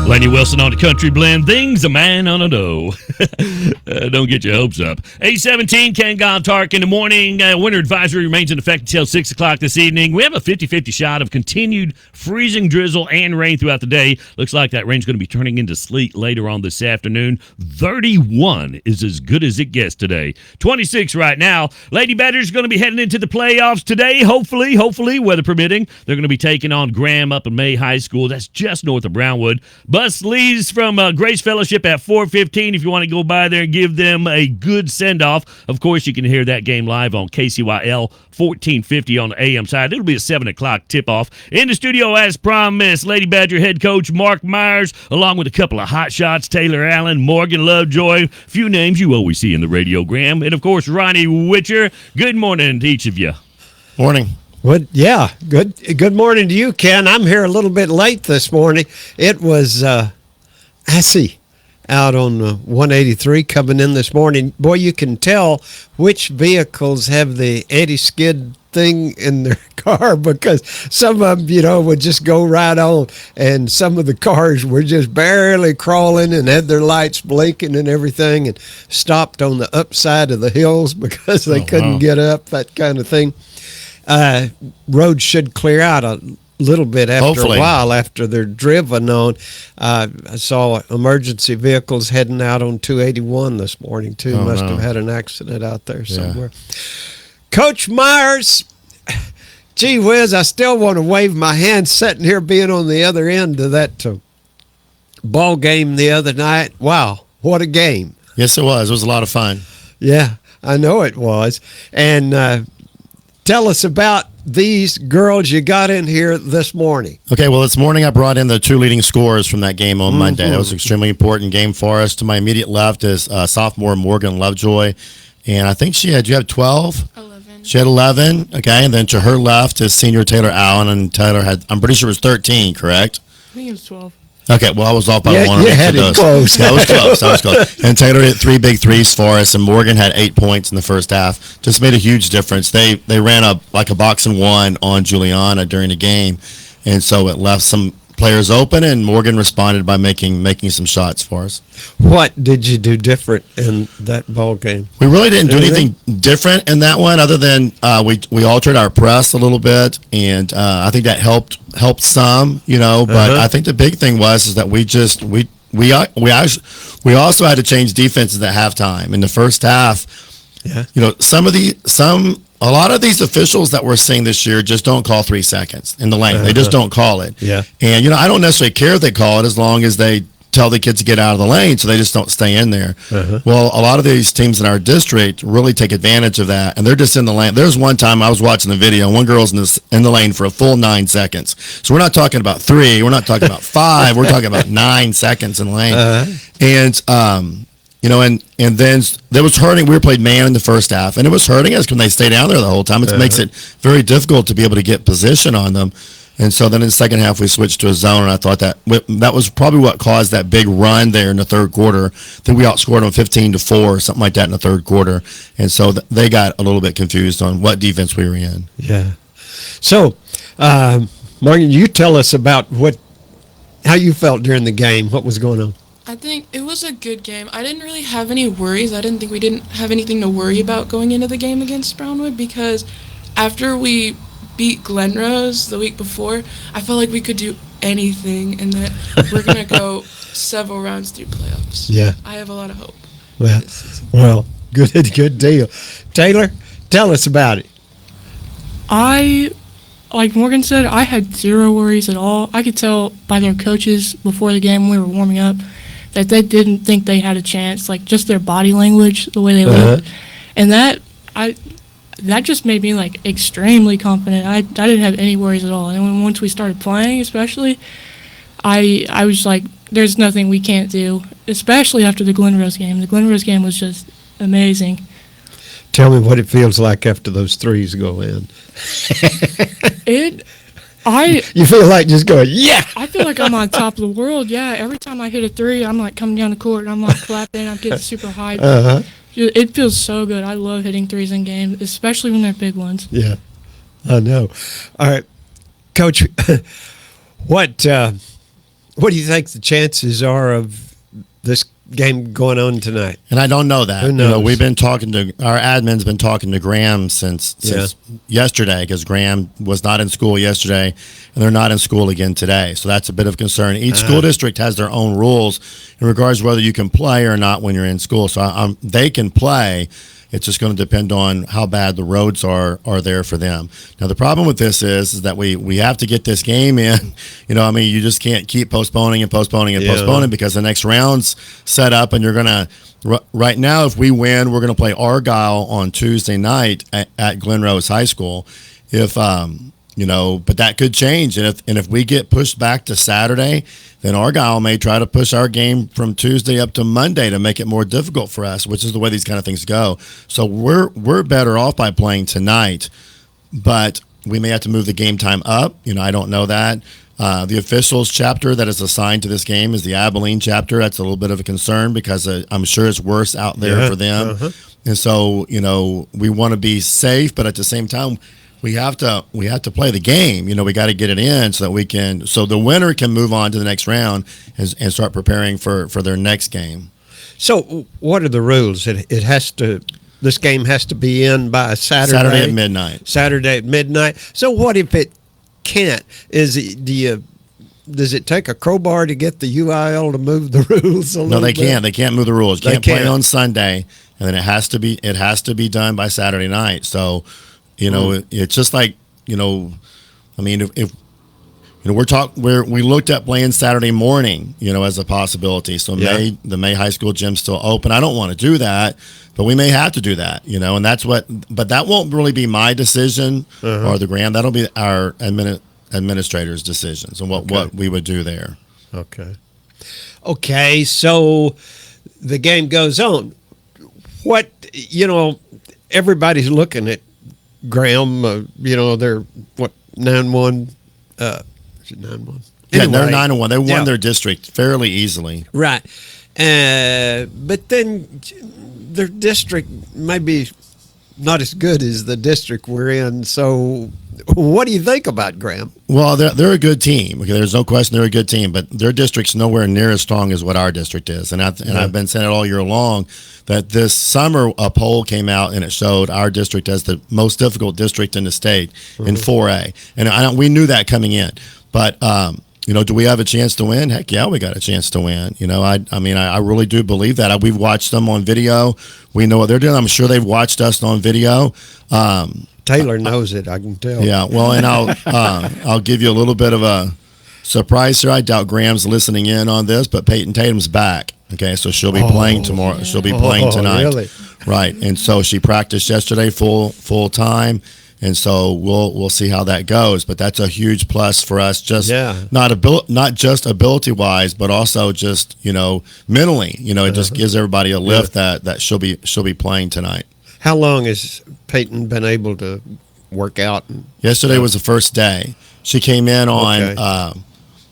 Laney Wilson on the Country Blend. Things a man on a know. Don't get your hopes up. 8:17, Kangon Tark in the morning. Winter advisory remains in effect until 6 o'clock this evening. We have a 50-50 shot of continued freezing drizzle and rain throughout the day. Looks like that rain's going to be turning into sleet later on this afternoon. 31 is as good as it gets today. 26 right now. Lady Badgers going to be heading into the playoffs today. Hopefully, weather permitting. They're going to be taking on Graham up in May High School. That's just north of Brownwood. Bus leaves from Grace Fellowship at 4:15 if you want to go by there and give them a good send-off. Of course, you can hear that game live on KCYL 1450 on the AM side. It'll be a 7 o'clock tip-off. In the studio, as promised, Lady Badger head coach Mark Myers, along with a couple of hot shots, Taylor Allen, Morgan Lovejoy, few names you always see in the radiogram, and, of course, Ronnie Witcher. Good morning to each of you. Morning. What? Yeah. Good morning to you, Ken. I'm here a little bit late this morning. It was icy out on 183 coming in this morning. Boy, you can tell which vehicles have the anti-skid thing in their car because some of them, would just go right on, and some of the cars were just barely crawling and had their lights blinking and everything, and stopped on the upside of the hills because they couldn't get up, that kind of thing. Roads should clear out a little bit after a while after they're driven on. I saw emergency vehicles heading out on 281 this morning too. Must have had an accident out there somewhere. Coach Myers, gee whiz, I still want to wave my hand sitting here being on the other end of that ball game the other night. Wow, what a game. Yes, it was. It was a lot of fun. Yeah, I know it was. And tell us about these girls you got in here this morning. Okay, well, this morning I brought in the two leading scorers from that game on Monday. That was an extremely important game for us. To my immediate left is sophomore Morgan Lovejoy, and I think you have 12? 11. She had 11, okay, and then to her left is senior Taylor Allen, and Taylor I'm pretty sure it was 13, correct? I think it was 12. Okay, well, I was off by one. You had it close. Yeah, I was close. I was close. And Taylor hit 3 big threes for us, and Morgan had 8 points in the first half. Just made a huge difference. They ran a box and one on Juliana during the game, and so it left some players open, and Morgan responded by making some shots for us. What did you do different in that ball game? We really didn't do anything different in that one, other than we altered our press a little bit, and I think that helped some, But I think the big thing was that we also had to change defenses at halftime. In the first half, a lot of these officials that we're seeing this year just don't call 3 seconds in the lane. They just don't call it. Yeah. And, I don't necessarily care if they call it as long as they tell the kids to get out of the lane, so they just don't stay in there. Well, a lot of these teams in our district really take advantage of that, and they're just in the lane. There's one time I was watching the video, and one girl's in the lane for a full 9 seconds. So we're not talking about 3. We're not talking about 5. We're talking about 9 seconds in the lane. And then that was hurting. We were played man in the first half, and it was hurting us when they stay down there the whole time. It makes it very difficult to be able to get position on them. And so then in the second half, we switched to a zone, and I thought that was probably what caused that big run there in the third quarter. I think we outscored them 15-4 or something like that in the third quarter. And so they got a little bit confused on what defense we were in. Yeah. So, Morgan, you tell us about how you felt during the game. What was going on? I think it was a good game. I didn't really have any worries. I didn't think we didn't have anything to worry about going into the game against Brownwood, because after we beat Glenrose the week before, I felt like we could do anything and that we're going to go several rounds through playoffs. Yeah. I have a lot of hope. Well, good deal. Taylor, tell us about it. Like Morgan said, I had zero worries at all. I could tell by their coaches before the game when we were warming up that they didn't think they had a chance, like just their body language, the way they looked. And that just made me extremely confident. I didn't have any worries at all. And once we started playing, especially, I was like, there's nothing we can't do, especially after the Glenrose game. The Glenrose game was just amazing. Tell me what it feels like after those threes go in. You feel like just going, yeah! I feel like I'm on top of the world, yeah. Every time I hit a three, I'm coming down the court, and I'm clapping, I'm getting super hyped. It feels so good. I love hitting threes in games, especially when they're big ones. Yeah, I know. All right, Coach, what What do you think the chances are of this game going on tonight? And I don't know that. Who knows? We've been talking to our admin's been talking to Graham since yesterday, because Graham was not in school yesterday, and they're not in school again today. So that's a bit of concern. Each school district has their own rules in regards to whether you can play or not when you're in school. So they can play. It's just going to depend on how bad the roads are there for them. Now, the problem with this is that we have to get this game in. You just can't keep postponing and postponing and postponing, because the next round's set up, and you're going to right now, if we win, we're going to play Argyle on Tuesday night at Glen Rose High School. But that could change, and if we get pushed back to Saturday, then Argyle may try to push our game from Tuesday up to Monday to make it more difficult for us, which is the way these kind of things go. So we're better off by playing tonight, but we may have to move the game time up. I don't know that. The officials chapter that is assigned to this game is the Abilene chapter. That's a little bit of a concern, because I'm sure it's worse out there for them. And so, we want to be safe, but at the same time, we have to play the game. We got to get it in so that so the winner can move on to the next round and start preparing for their next game. So what are the rules? This game has to be in by Saturday at midnight. Saturday at midnight. So what if it can't? Does it take a crowbar to get the UIL to move the rules a little bit? No, they can't. They can't move the rules. You They can't play can't. on Sunday, and then it has to be done by Saturday night. So, it's just like, if we looked at playing Saturday morning, as a possibility. So the May High School gym's still open. I don't want to do that, but we may have to do that, and but that won't really be my decision or the Graham. That'll be our administrator's decisions and what we would do there. Okay, so the game goes on. Everybody's looking at Graham. They're 9-1. Is it 9-1? Yeah, Anyway, they're 9-1. They won their district fairly easily. Right. But then their district may be not as good as the district we're in. So what do you think about Graham? Well, they're a good team. Okay, there's no question they're a good team, but their district's nowhere near as strong as what our district is. And I've been saying it all year long that this summer a poll came out and it showed our district as the most difficult district in the state in 4A. And we knew that coming in. But do we have a chance to win? Heck yeah, we got a chance to win. I really do believe that. We've watched them on video. We know what they're doing. I'm sure they've watched us on video. Taylor knows it, I can tell. Yeah, well, and I'll give you a little bit of a surprise here. I doubt Graham's listening in on this, but Peyton Tatum's back. Okay, so she'll be playing tomorrow. She'll be playing tonight. Really? Right, and so she practiced yesterday full time. And so we'll see how that goes, but that's a huge plus for us. Just not just ability wise, but also just mentally. It just gives everybody a lift that she'll be playing tonight. How long has Peyton been able to work out? Yesterday was the first day. She came in on.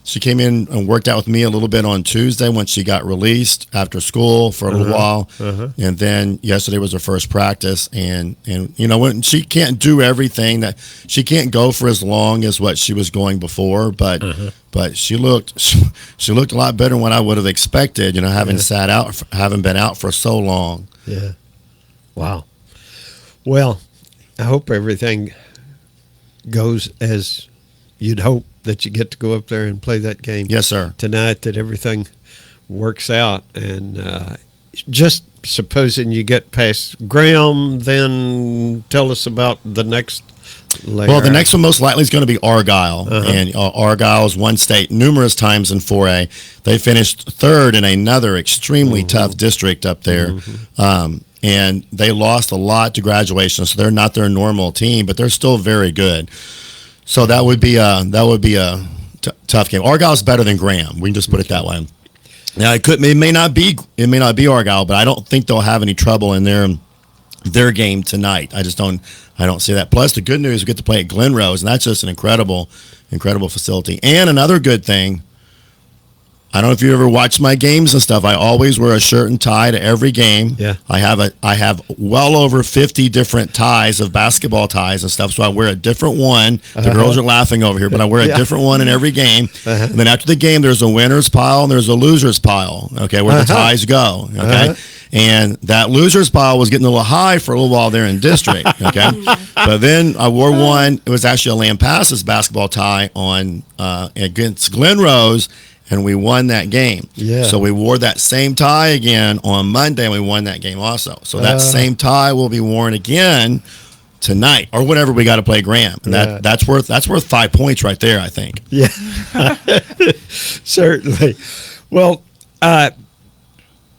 She came in and worked out with me a little bit on Tuesday when she got released after school for a little while. And then yesterday was her first practice. And when she can't do everything, that she can't go for as long as what she was going before, but she looked a lot better than what I would have expected, having been out for so long. Yeah. Wow. Well, I hope everything goes as you'd hope, that you get to go up there and play that game. Yes, sir. Tonight, that everything works out. And just supposing you get past Graham, then tell us about the next layer. Well, the next one most likely is going to be Argyle. And Argyle's won state numerous times in 4A. They finished third in another extremely tough district up there. And they lost a lot to graduation, so they're not their normal team, but they're still very good. So that would be a tough game. Argyle's better than Graham. We can just put it that way. Now it may not be Argyle, but I don't think they'll have any trouble in their game tonight. I don't see that. Plus the good news, we get to play at Glen Rose, and that's just an incredible facility. And another good thing, I don't know if you ever watched my games and stuff. I always wear a shirt and tie to every game. Yeah. I have well over 50 different ties of basketball ties and stuff. So I wear a different one. The girls are laughing over here, but I wear a different one in every game. And then after the game, there's a winner's pile and there's a loser's pile. Okay, where the ties go. Okay. And that loser's pile was getting a little high for a little while there in district. Okay. But then I wore one. It was actually a Lampasas basketball tie on against Glen Rose. And we won that game. Yeah. So we wore that same tie again on Monday, and we won that game also. So that same tie will be worn again tonight, or whenever we got to play Graham. And that's worth 5 points right there, I think. Yeah, certainly. Well,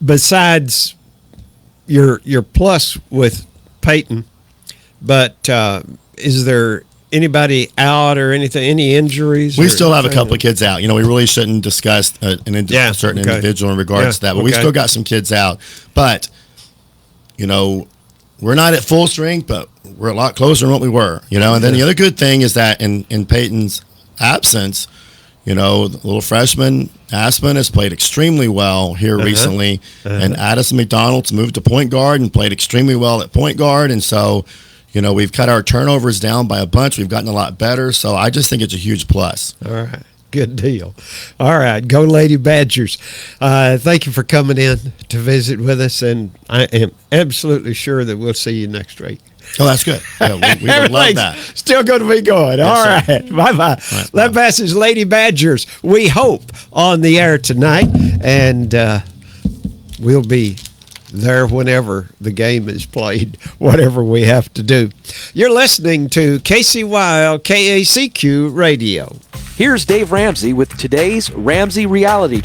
besides your plus with Peyton, but is there anybody out or anything? Any injuries? We still have a couple of kids out. We really shouldn't discuss a certain individual in regards to that, but we still got some kids out. But we're not at full strength, but we're a lot closer than what we were. And then the other good thing is that in Peyton's absence, the little freshman Aspen has played extremely well here recently, and Addison McDonald's moved to point guard and played extremely well at point guard, and so. We've cut our turnovers down by a bunch. We've gotten a lot better. So I just think it's a huge plus. All right. Good deal. All right. Go Lady Badgers. Thank you for coming in to visit with us. And I am absolutely sure that we'll see you next week. Oh, that's good. Yeah, we would love that. Still going to be good. All right. Bye-bye. Lampasas Lady Badgers, we hope, on the air tonight. And we'll be there whenever the game is played, whatever we have to do. You're listening to KCYL KACQ Radio. Here's Dave Ramsey with today's Ramsey Reality